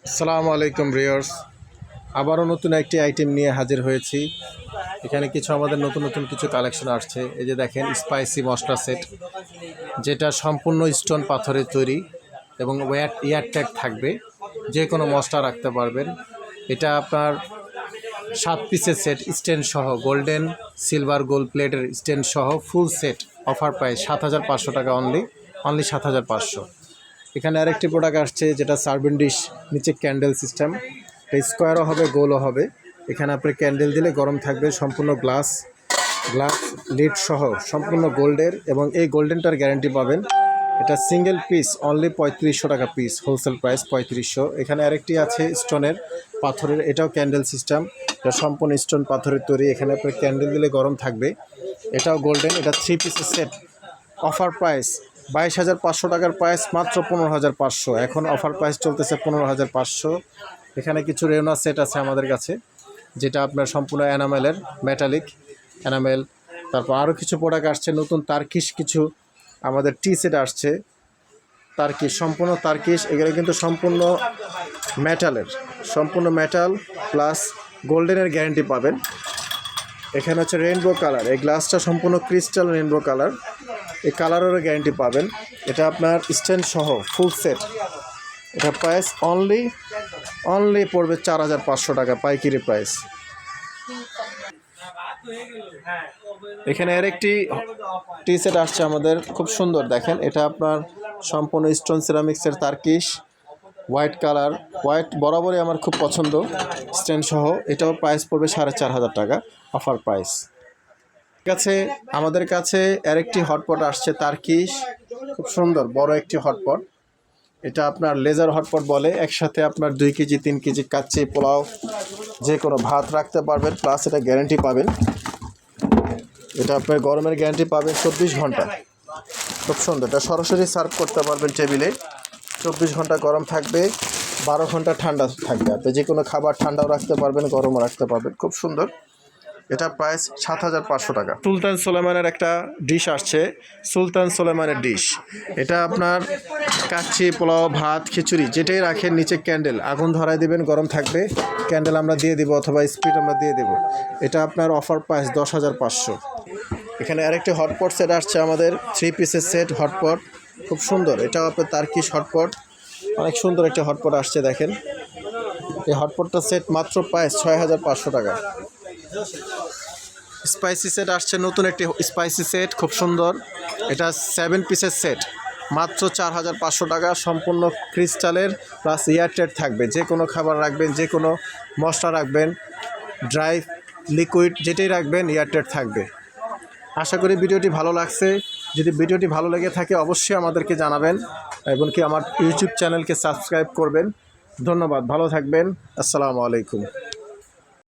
আসসালামু আলাইকুম ভিউয়ার্স, আবারও নতুন একটি আইটেম নিয়ে হাজির হয়েছি। এখানে কিছু আমাদের নতুন নতুন কিছু কালেকশন আসছে। এই যে দেখেন, স্পাইসি মশলা সেট, যেটা সম্পূর্ণ স্টোন পাথরের তৈরি এবং এয়ারট্যাগ থাকবে, যে কোনো মশলা রাখতে পারবেন। এটা আপনার 7 পিসের সেট, স্ট্যান্ড সহ, গোল্ডেন সিলভার গোল্ড প্লেটের স্ট্যান্ড সহ ফুল সেট। অফার প্রাইস 7,500 টাকা, অনলি 7,500। এখানে আরেকটি প্রোডাক্ট আসছে, যেটা সার্ভিং ডিশ, নিচে ক্যান্ডেল সিস্টেম। এটা স্কোয়ারও হবে, গোলও হবে। এখানে আপনি ক্যান্ডেল দিলে গরম থাকবে। সম্পূর্ণ গ্লাস লিড সহ, সম্পূর্ণ গোল্ডের, এবং এই গোল্ডেনটার গ্যারান্টি পাবেন। এটা সিঙ্গেল পিস অনলি 3500 টাকা পিস, হোলসেল প্রাইস 3500। এখানে আরেকটি আছে স্টোনের পাথরের, এটাও ক্যান্ডেল সিস্টেম। এটা সম্পূর্ণ স্টোন পাথরের তৈরি। এখানে আপনি ক্যান্ডেল দিলে গরম থাকবে। এটাও গোল্ডেন। এটা 3 পিসের সেট। অফার প্রাইস 22,500 টাকার প্রাইস মাত্র 15,500। এখন অফার প্রাইস চলতেছে 15,500। এখানে কিছু রেওনা সেট আছে আমাদের কাছে, যেটা আপনার সম্পূর্ণ এনামেলের, মেটালিক এনামেল। তারপর আরও কিছু প্রোডাক্ট আসছে নতুন, তার্কিশ কিছু আমাদের টি সেট আসছে। তার্কিশ, সম্পূর্ণ তার্কিশ। এগুলো কিন্তু সম্পূর্ণ মেটালের, সম্পূর্ণ মেটাল প্লাস গোল্ডেনের গ্যারান্টি পাবেন। এখানে হচ্ছে রেইনবো কালার, এই গ্লাসটা সম্পূর্ণ ক্রিস্টাল রেইনবো কালার, এই কালারেরও গ্যারান্টি পাবেন। এটা আপনার স্ট্যান্ড সহ ফুল সেট। এটা প্রাইস অনলি পড়বে 4,500 টাকা, পাইকারি প্রাইস। এখানে আরেকটি টি সেট আসছে আমাদের, খুব সুন্দর দেখেন। এটা আপনার সম্পূর্ণ স্টোন সিরামিক্সের তার্কিশ, হোয়াইট কালার। হোয়াইট বরাবরই আমার খুব পছন্দ, স্ট্যান্ড সহ। এটাও প্রাইস পড়বে 4,500 টাকা, অফার প্রাইস। ঠিক আছে, আমাদের কাছে আরেকটি হটপট আসছে তার্কিশ, খুব সুন্দর বড় একটি হটপট। এটা আপনার লেজার হটপট বলে। একসাথে আপনার 2 কেজি 3 কেজি কাচ্চি, পোলাও, যে কোনো ভাত রাখতে পারবেন, প্লাস এটা গ্যারান্টি পাবেন। এটা আপনার গরমের গ্যারান্টি পাবেন 24 ঘন্টা। খুব সুন্দর। এটা সরাসরি সার্ভ করতে পারবেন টেবিলে, 24 ঘন্টা গরম থাকবে, 12 ঘন্টা ঠান্ডা থাকবে। আপনি যে কোনো খাবার ঠান্ডাও রাখতে পারবেন, গরমও রাখতে পারবেন। খুব সুন্দর। এটা প্রাইস 7,500 টাকা। সুলতান সুলেমানের একটা ডিশ আসছে, সুলতান সুলেমানের ডিশ। এটা আপনার কাচ্চি, পোলাও, ভাত, খিচুড়ি যেটাই রাখেন, নিচে ক্যান্ডেল, আগুন ধরায় দেবেন, গরম থাকবে। ক্যান্ডেল আমরা দিয়ে দেবো, অথবা স্পিড আমরা দিয়ে দেবো। এটা আপনার অফার প্রাইস 10,500। এখানে আরেকটি হটপট সেট আসছে আমাদের, 3 পিসের সেট হটপট, খুব সুন্দর। এটাও আপনার তার্কিশ হটপট, অনেক সুন্দর একটা হটপট আসছে দেখেন। এই হটপটটা সেট মাত্র প্রাইস 6,500 টাকা। স্পাইসি সেট আসছে, নতুন একটি স্পাইসি সেট, খুব সুন্দর। এটা 7 পিসের সেট, মাত্র 4,500 টাকা। সম্পূর্ণ ক্রিস্টালের, প্লাস এয়ারটাইট থাকবে। যে কোনো খাবার রাখবেন, যে কোনো মশলা রাখবেন, ড্রাই লিকুইড যেটাই রাখবেন, এয়ারটাইট থাকবে। আশা করি ভিডিওটি ভালো লাগছে। যদি ভিডিওটি ভালো লেগে থাকে অবশ্যই আমাদেরকে জানাবেন, এবং কি আমার ইউটিউব চ্যানেলকে সাবস্ক্রাইব করবেন। ধন্যবাদ, ভালো থাকবেন। আসসালামু আলাইকুম।